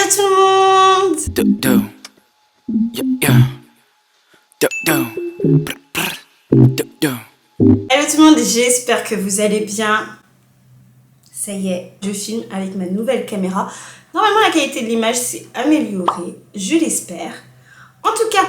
Hello tout le monde. Hello tout le monde, j'espère que vous allez bien. Ça y est, je filme avec ma nouvelle caméra. Normalement la qualité de l'image s'est améliorée, je l'espère. En tout cas,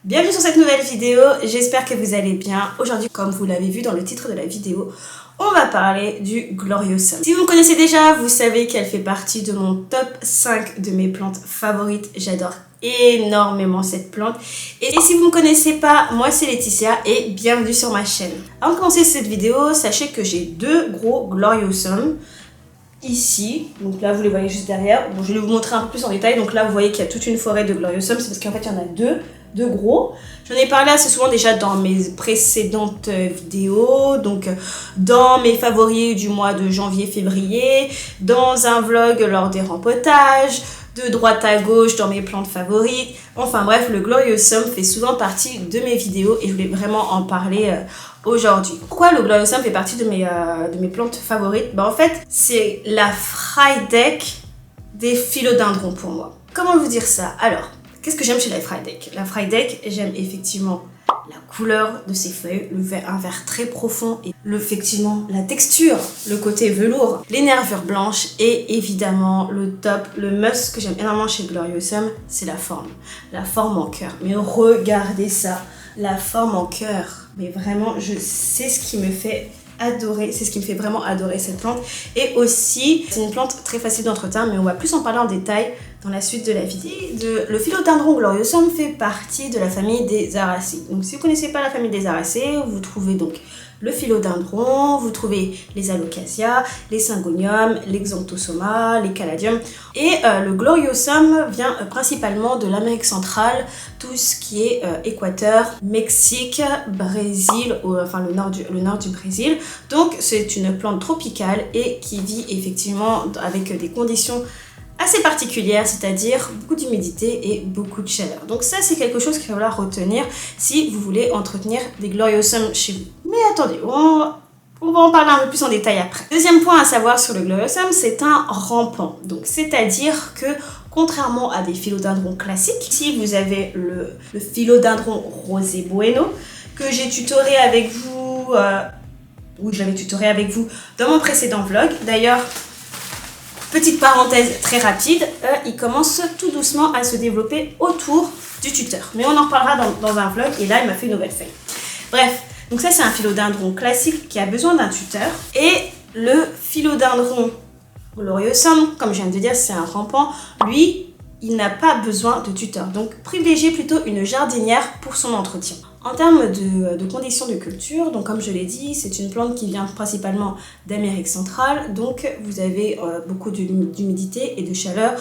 bienvenue sur cette nouvelle vidéo, j'espère que vous allez bien. Aujourd'hui, comme vous l'avez vu dans le titre de la vidéo, on va parler du Gloriosum. Si vous me connaissez déjà, vous savez qu'elle fait partie de mon top 5 de mes plantes favorites. J'adore énormément cette plante. Et si vous ne me connaissez pas, moi c'est Laetitia et bienvenue sur ma chaîne. Avant de commencer cette vidéo, sachez que j'ai deux gros Gloriosum ici. Donc là, vous les voyez juste derrière. Bon, je vais vous montrer un peu plus en détail. Donc là, vous voyez qu'il y a toute une forêt de Gloriosum. C'est parce qu'en fait, il y en a deux gros. J'en ai parlé assez souvent déjà dans mes précédentes vidéos, donc dans mes favoris du mois de janvier-février, dans un vlog lors des rempotages, de droite à gauche dans mes plantes favorites. Enfin bref, le Gloriosum fait souvent partie de mes vidéos et je voulais vraiment en parler aujourd'hui. Pourquoi le Gloriosum fait partie de mes plantes favorites? En fait, c'est la Frydek des philodendrons pour moi. Comment vous dire ça? Alors, qu'est-ce que j'aime chez la Frydek? La Frydek, j'aime effectivement la couleur de ses feuilles, un vert très profond et effectivement la texture, le côté velours, les nervures blanches et évidemment le top, le must que j'aime énormément chez Gloriosum, c'est la forme en cœur. Mais regardez ça, la forme en cœur. Mais vraiment, c'est ce qui me fait adorer, c'est ce qui me fait vraiment adorer cette plante. Et aussi, c'est une plante très facile d'entretien, mais on va plus en parler en détail dans la suite de la vidéo. Le philodendron Gloriosum fait partie de la famille des Aracées. Donc si vous ne connaissez pas la famille des Aracées, vous trouvez donc le philodendron, vous trouvez les alocasias, les syngoniums, les xanthosoma, les caladiums. Et le Gloriosum vient principalement de l'Amérique centrale, tout ce qui est Équateur, Mexique, Brésil, enfin le nord du Brésil. Donc c'est une plante tropicale et qui vit effectivement avec des conditions assez particulière, c'est-à-dire beaucoup d'humidité et beaucoup de chaleur. Donc ça, c'est quelque chose qu'il va falloir retenir si vous voulez entretenir des Gloriosum chez vous. Mais attendez, on va en parler un peu plus en détail après. Deuxième point à savoir sur le Gloriosum, c'est un rampant. Donc c'est-à-dire que contrairement à des philodendrons classiques, si vous avez le philodendron rosé bueno, que j'ai tutoré avec vous, ou je l'avais tutoré avec vous dans mon précédent vlog. D'ailleurs, petite parenthèse très rapide, il commence tout doucement à se développer autour du tuteur. Mais on en reparlera dans un vlog et là il m'a fait une nouvelle feuille. Bref, donc ça c'est un philodendron classique qui a besoin d'un tuteur. Et le philodendron Gloriosum, comme je viens de dire, c'est un rampant. Lui, il n'a pas besoin de tuteur. Donc privilégiez plutôt une jardinière pour son entretien. En termes de conditions de culture, donc comme je l'ai dit, c'est une plante qui vient principalement d'Amérique centrale, donc vous avez beaucoup d'humidité et de chaleur.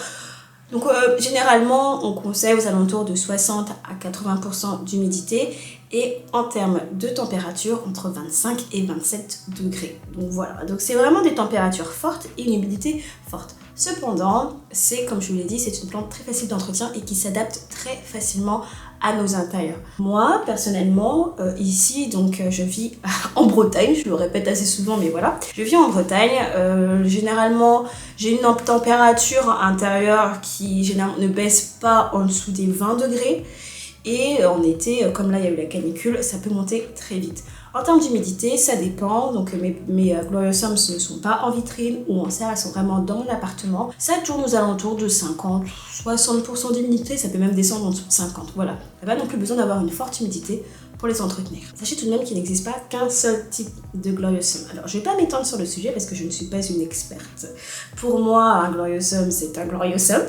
Donc généralement, on conseille aux alentours de 60 à 80% d'humidité et en termes de température, entre 25 et 27 degrés. Donc voilà, donc c'est vraiment des températures fortes et une humidité forte. Cependant, comme je vous l'ai dit, c'est une plante très facile d'entretien et qui s'adapte très facilement à nos intérieurs. Moi, personnellement, ici, donc je vis en Bretagne, je le répète assez souvent, mais voilà. Je vis en Bretagne, généralement, j'ai une température intérieure qui généralement ne baisse pas en dessous des 20 degrés. Et en été, comme là il y a eu la canicule, ça peut monter très vite. En termes d'humidité, ça dépend. Donc mes Gloriosums ne sont pas en vitrine ou en serre, elles sont vraiment dans l'appartement. Ça tourne aux alentours de 50-60% d'humidité, ça peut même descendre en dessous de 50. Voilà, il n'y a pas non plus besoin d'avoir une forte humidité pour les entretenir. Sachez tout de même qu'il n'existe pas qu'un seul type de Gloriosum. Alors je ne vais pas m'étendre sur le sujet parce que je ne suis pas une experte. Pour moi, un Gloriosum, c'est un Gloriosum,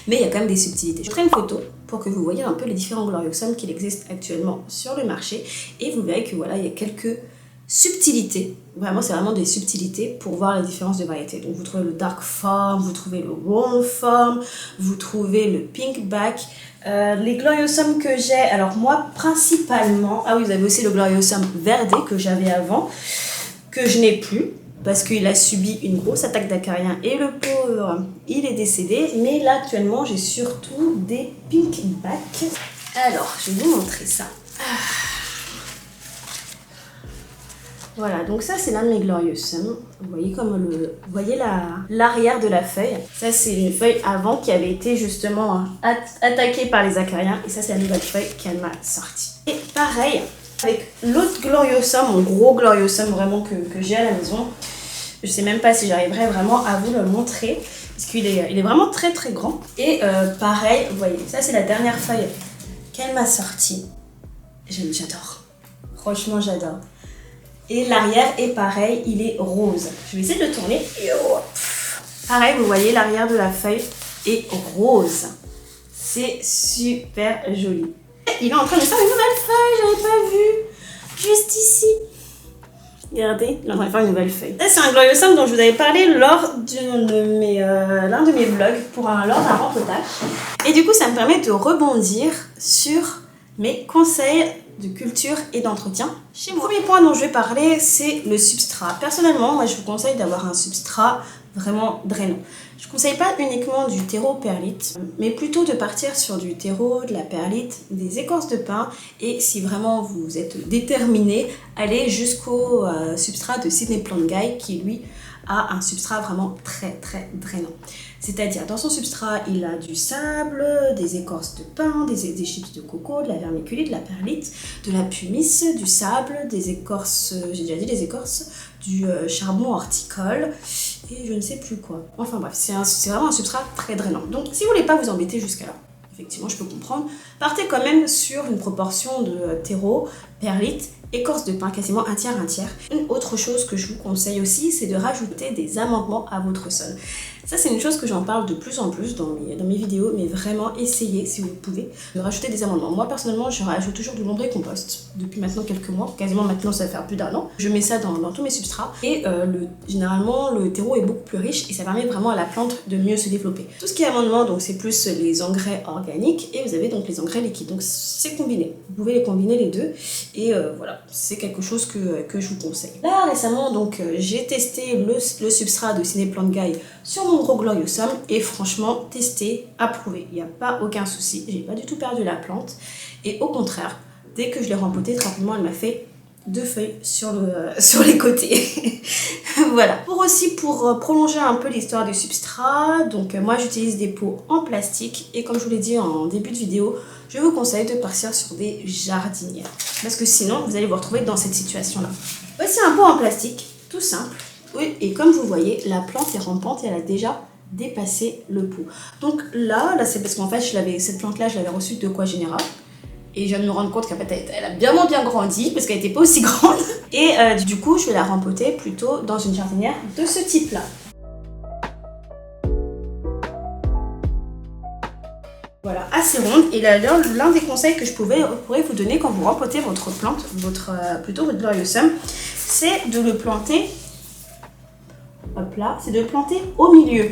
mais il y a quand même des subtilités. Je ferai une photo pour que vous voyez un peu les différents Gloriosum qu'il existe actuellement sur le marché et vous verrez que voilà, il y a quelques subtilités. Vraiment, c'est vraiment des subtilités pour voir les différences de variétés. Donc vous trouvez le Dark Form, vous trouvez le Warm Form, vous trouvez le Pink Back. Les Gloriosum que j'ai, alors moi principalement, ah oui, vous avez aussi le Gloriosum verdé que j'avais avant, que je n'ai plus parce qu'il a subi une grosse attaque d'acarien et le pauvre, il est décédé. Mais là actuellement, j'ai surtout des Pink Back. Alors, je vais vous montrer ça. Voilà, donc ça c'est l'un de mes Gloriosum. Vous voyez vous voyez l'arrière de la feuille. Ça c'est une feuille avant qui avait été justement attaquée par les acariens. Et ça c'est la nouvelle feuille qu'elle m'a sortie. Et pareil, avec l'autre Gloriosum, mon gros Gloriosum vraiment que j'ai à la maison. Je sais même pas si j'arriverai vraiment à vous le montrer. Parce qu'il est vraiment très très grand. Et pareil, vous voyez, ça c'est la dernière feuille qu'elle m'a sortie. J'adore. Franchement j'adore. Et l'arrière est pareil, il est rose. Je vais essayer de le tourner. Pareil, vous voyez, l'arrière de la feuille est rose. C'est super joli. Il est en train de faire une nouvelle feuille, j'avais pas vu. Juste ici. Regardez, il est en train de faire une nouvelle feuille. Ça, c'est un Gloriosum dont je vous avais parlé lors l'un de mes vlogs, lors d'un rempotage. Et du coup, ça me permet de rebondir sur mes conseils de culture et d'entretien. Le premier point dont je vais parler, c'est le substrat. Personnellement, moi, je vous conseille d'avoir un substrat vraiment drainant. Je ne conseille pas uniquement du terreau perlite, mais plutôt de partir sur du terreau, de la perlite, des écorces de pin, et si vraiment vous êtes déterminé, allez jusqu'au substrat de Sydney Plant Guy, qui lui a un substrat vraiment très très drainant. C'est-à-dire, dans son substrat, il a du sable, des écorces de pin, des chips de coco, de la vermiculite, de la perlite, de la pumice, du sable, des écorces, j'ai déjà dit les écorces, du charbon horticole, et je ne sais plus quoi. Enfin bref, c'est vraiment un substrat très drainant. Donc, si vous voulez pas vous embêter jusqu'à là, effectivement, je peux comprendre, partez quand même sur une proportion de terreau, perlite, écorce de pin, quasiment un tiers. Une autre chose que je vous conseille aussi, c'est de rajouter des amendements à votre sol. Ça, c'est une chose que j'en parle de plus en plus dans mes vidéos, mais vraiment essayez, si vous pouvez, de rajouter des amendements. Moi, personnellement, je rajoute toujours du lombricompost depuis maintenant quelques mois, quasiment maintenant, ça va faire plus d'un an. Je mets ça dans tous mes substrats et généralement, le terreau est beaucoup plus riche et ça permet vraiment à la plante de mieux se développer. Tout ce qui est amendement, donc c'est plus les engrais organiques et vous avez donc les engrais liquides. Donc c'est combiné. Vous pouvez les combiner les deux et voilà, c'est quelque chose que je vous conseille. Là, récemment, donc j'ai testé le substrat de Sydney Plant Guy sur mon gros Gloriosum et franchement testé, approuvé, il n'y a pas aucun souci, j'ai pas du tout perdu la plante et au contraire, dès que je l'ai rempotée, très rapidement elle m'a fait 2 feuilles sur les côtés. Voilà. Pour prolonger un peu l'histoire du substrat, donc moi j'utilise des pots en plastique et comme je vous l'ai dit en début de vidéo, je vous conseille de partir sur des jardinières parce que sinon vous allez vous retrouver dans cette situation là. Voici un pot en plastique, tout simple. Oui, et comme vous voyez, la plante est rampante et elle a déjà dépassé le pot. Donc là c'est parce qu'en fait, cette plante-là, je l'avais reçue de Quoi Général. Et je viens de me rendre compte qu'en fait, elle a bien grandi parce qu'elle n'était pas aussi grande. Et du coup, je vais la rempoter plutôt dans une jardinière de ce type-là. Voilà, assez ronde. Et l'un des conseils que je pourrais vous donner quand vous rempotez votre plante, votre Gloriosum, c'est de le planter. Hop là, c'est de le planter au milieu.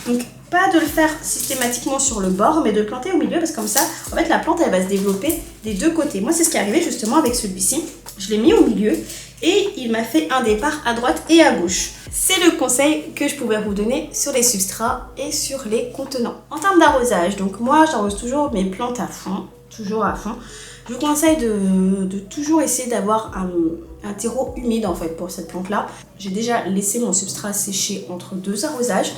Donc, pas de le faire systématiquement sur le bord, mais de le planter au milieu parce que comme ça, en fait, la plante, elle va se développer des deux côtés. Moi, c'est ce qui est arrivé justement avec celui-ci. Je l'ai mis au milieu et il m'a fait un départ à droite et à gauche. C'est le conseil que je pouvais vous donner sur les substrats et sur les contenants. En termes d'arrosage, donc moi, j'arrose toujours mes plantes à fond, toujours à fond. Je vous conseille de toujours essayer d'avoir un terreau humide en fait pour cette plante là. J'ai déjà laissé mon substrat sécher entre 2 arrosages.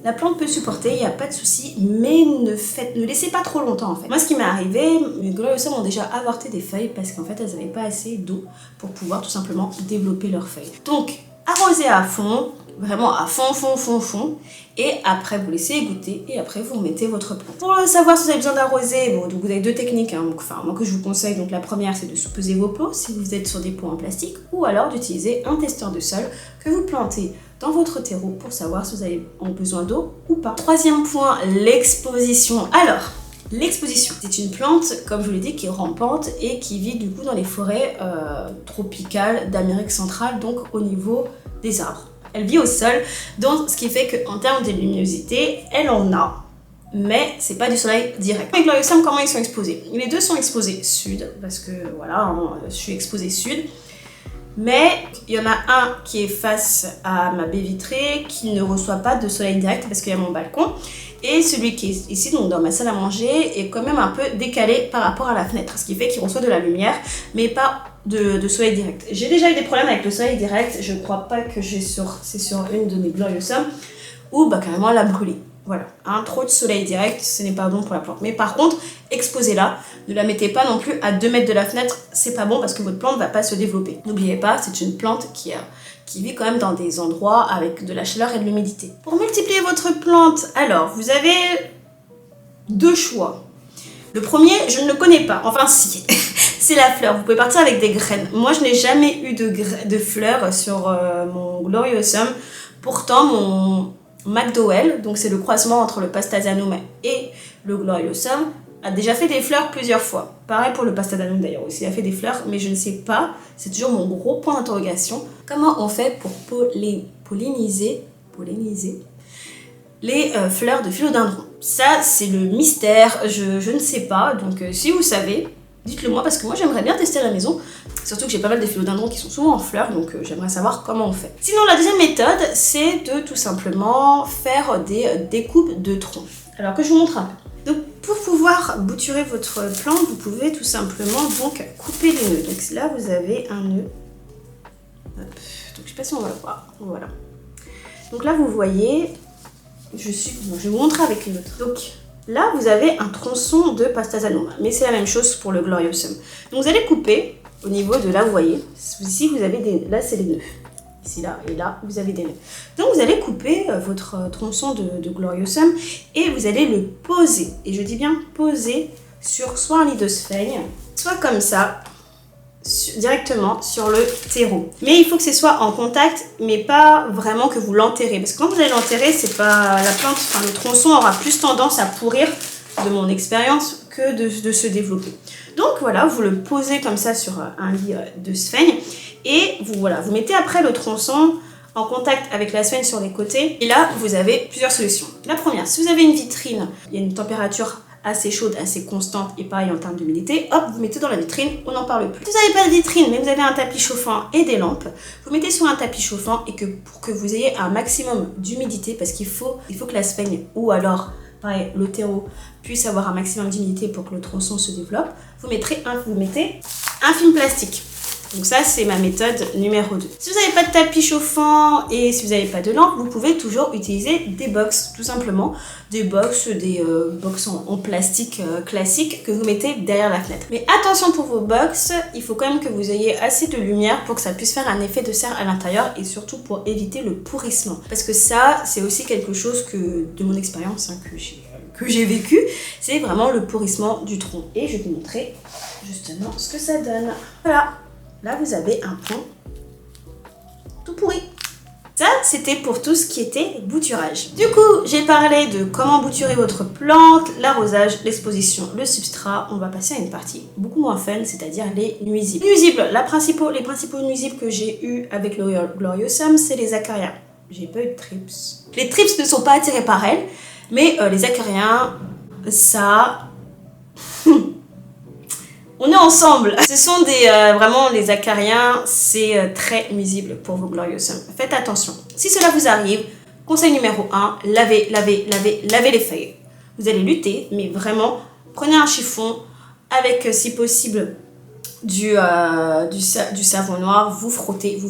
La plante peut supporter, il n'y a pas de souci, mais ne laissez pas trop longtemps en fait. Moi ce qui m'est arrivé, mes Gloriosum ont déjà avorté des feuilles parce qu'en fait elles n'avaient pas assez d'eau pour pouvoir tout simplement développer leurs feuilles. Donc arrosez à fond, vraiment à fond, et après vous laissez égoutter et après vous mettez votre plante. Pour savoir si vous avez besoin d'arroser, bon, donc vous avez 2 techniques, hein, moi que je vous conseille. Donc la première c'est de sous-peser vos pots si vous êtes sur des pots en plastique ou alors d'utiliser un testeur de sol que vous plantez dans votre terreau pour savoir si vous avez besoin d'eau ou pas. Troisième point, l'exposition. Alors, l'exposition, c'est une plante, comme je vous l'ai dit, qui est rampante et qui vit du coup dans les forêts tropicales d'Amérique centrale, donc au niveau des arbres. Elle vit au sol, donc ce qui fait qu'en termes de luminosité, elle en a, mais c'est pas du soleil direct. Les Gloriosum, comment ils sont exposés? Les deux sont exposés sud, parce que voilà, je suis exposée sud. Mais il y en a un qui est face à ma baie vitrée, qui ne reçoit pas de soleil direct parce qu'il y a mon balcon. Et celui qui est ici, donc dans ma salle à manger, est quand même un peu décalé par rapport à la fenêtre. Ce qui fait qu'il reçoit de la lumière, mais pas de soleil direct. J'ai déjà eu des problèmes avec le soleil direct, je ne crois pas que c'est sur une de mes Gloriosum, où carrément elle a brûlé. Voilà, trop de soleil direct, ce n'est pas bon pour la plante. Mais par contre, exposez-la, ne la mettez pas non plus à 2 mètres de la fenêtre, c'est pas bon parce que votre plante ne va pas se développer. N'oubliez pas, c'est une plante qui vit quand même dans des endroits avec de la chaleur et de l'humidité. Pour multiplier votre plante, alors, vous avez 2 choix. Le premier, je ne le connais pas, enfin si, c'est la fleur. Vous pouvez partir avec des graines. Moi, je n'ai jamais eu de fleurs sur mon Gloriosum. Pourtant, mon McDowell, donc c'est le croisement entre le Pastasanum et le Gloriosum, a déjà fait des fleurs plusieurs fois. Pareil pour le Pastasanum d'ailleurs aussi, il a fait des fleurs, mais je ne sais pas, c'est toujours mon gros point d'interrogation. Comment on fait pour polliniser les fleurs de philodendron? Ça, c'est le mystère, je ne sais pas, donc si vous savez, dites-le moi parce que moi j'aimerais bien tester à la maison. Surtout que j'ai pas mal de philodendrons qui sont souvent en fleurs, donc j'aimerais savoir comment on fait. Sinon, la deuxième méthode, c'est de tout simplement faire des découpes de troncs. Alors que je vous montre un peu. Donc pour pouvoir bouturer votre plante, vous pouvez tout simplement donc couper les nœuds. Donc là, vous avez un nœud. Hop. Donc je sais pas si on va le voir. Voilà. Donc là, vous voyez, je vais vous montrer avec une autre. Donc là, vous avez un tronçon de Pastasanum, mais c'est la même chose pour le Gloriosum. Donc vous allez couper au niveau de là, vous voyez, ici vous avez là c'est les nœuds, ici là et là vous avez des nœuds. Donc vous allez couper votre tronçon de Gloriosum et vous allez le poser, et je dis bien poser sur soit un lit de sphaigne, soit comme ça, directement sur le terreau. Mais il faut que ce soit en contact, mais pas vraiment que vous l'enterrez, parce que quand vous allez l'enterrer, c'est pas la plante, enfin le tronçon aura plus tendance à pourrir, de mon expérience, que de se développer. Donc voilà, vous le posez comme ça sur un lit de sphaigne et vous mettez après le tronçon en contact avec la sphaigne sur les côtés. Et là, vous avez plusieurs solutions. La première, si vous avez une vitrine, il y a une température assez chaude, assez constante et pareil en termes d'humidité, hop, vous mettez dans la vitrine, on n'en parle plus. Si vous n'avez pas de vitrine, mais vous avez un tapis chauffant et des lampes, vous mettez sur un tapis chauffant et pour que vous ayez un maximum d'humidité, parce qu'il faut que la sphaigne ou alors pareil, le terreau puisse avoir un maximum d'humidité pour que le tronçon se développe, vous mettez un film plastique. Donc ça, c'est ma méthode numéro 2. Si vous n'avez pas de tapis chauffant et si vous n'avez pas de lampe, vous pouvez toujours utiliser des box, tout simplement. Des box en plastique classique que vous mettez derrière la fenêtre. Mais attention pour vos box, il faut quand même que vous ayez assez de lumière pour que ça puisse faire un effet de serre à l'intérieur et surtout pour éviter le pourrissement. Parce que ça, c'est aussi quelque chose de mon expérience que j'ai vécu, c'est vraiment le pourrissement du tronc. Et je vais vous montrer justement ce que ça donne. Voilà. Là, vous avez un pont tout pourri. Ça, c'était pour tout ce qui était bouturage. Du coup, j'ai parlé de comment bouturer votre plante, l'arrosage, l'exposition, le substrat. On va passer à une partie beaucoup moins fun, c'est-à-dire les nuisibles. Les principaux nuisibles que j'ai eu avec le Gloriosum, c'est les acariens. J'ai pas eu de trips. Les trips ne sont pas attirés par elles, mais les acariens, ça... On est ensemble. Ce sont vraiment les acariens, c'est très nuisible pour vos Gloriosum. Faites attention. Si cela vous arrive, conseil numéro 1, lavez les feuilles. Vous allez lutter, mais vraiment, prenez un chiffon avec, si possible, du savon noir, vous frottez.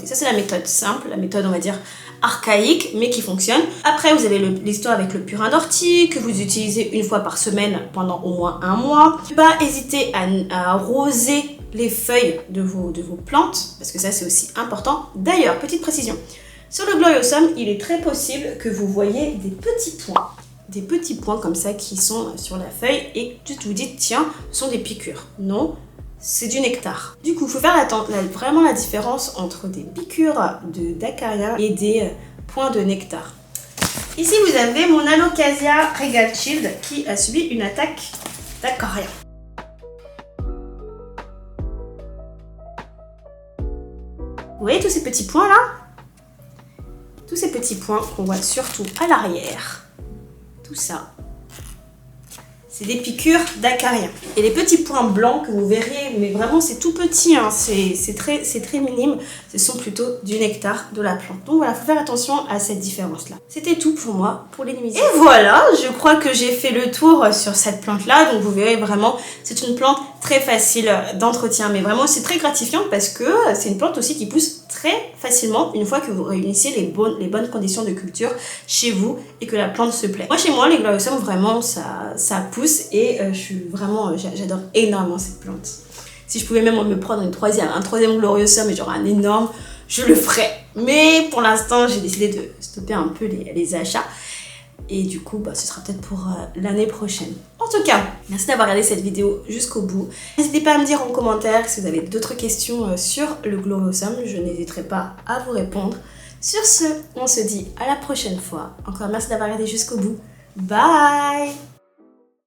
Ça, c'est la méthode simple, la méthode, on va dire, archaïque, mais qui fonctionne. Après, vous avez l'histoire avec le purin d'ortie, que vous utilisez une fois par semaine pendant au moins 1 mois. Ne pas hésiter à arroser les feuilles de vos plantes, parce que ça, c'est aussi important. D'ailleurs, petite précision, sur le Gloriosum, il est très possible que vous voyez des petits points comme ça qui sont sur la feuille et vous vous dites, tiens, ce sont des piqûres. Non, c'est du nectar. Du coup, il faut faire vraiment la différence entre des piqûres d'acariens et des points de nectar. Ici, vous avez mon Alocasia Regal Shield qui a subi une attaque d'acariens. Vous voyez tous ces petits points là? Tous ces petits points qu'on voit surtout à l'arrière. Tout ça, c'est des piqûres d'acariens. Et les petits points blancs que vous verrez, mais vraiment c'est tout petit, hein, c'est très minime, ce sont plutôt du nectar de la plante. Donc voilà, il faut faire attention à cette différence-là. C'était tout pour moi, pour les nuisibles. Et voilà, je crois que j'ai fait le tour sur cette plante-là. Donc vous verrez vraiment, c'est une plante très facile d'entretien, mais vraiment c'est très gratifiant parce que c'est une plante aussi qui pousse très facilement une fois que vous réunissez les bonnes conditions de culture chez vous et que la plante se plaît. Moi chez moi les gloriosums vraiment ça pousse et j'adore énormément cette plante. Si je pouvais même me prendre un troisième gloriosum et genre un énorme, je le ferais. Mais pour l'instant j'ai décidé de stopper un peu les achats. Et du coup, ce sera peut-être pour l'année prochaine. En tout cas, merci d'avoir regardé cette vidéo jusqu'au bout. N'hésitez pas à me dire en commentaire si vous avez d'autres questions sur le gloriosum. Je n'hésiterai pas à vous répondre. Sur ce, on se dit à la prochaine fois. Encore merci d'avoir regardé jusqu'au bout. Bye!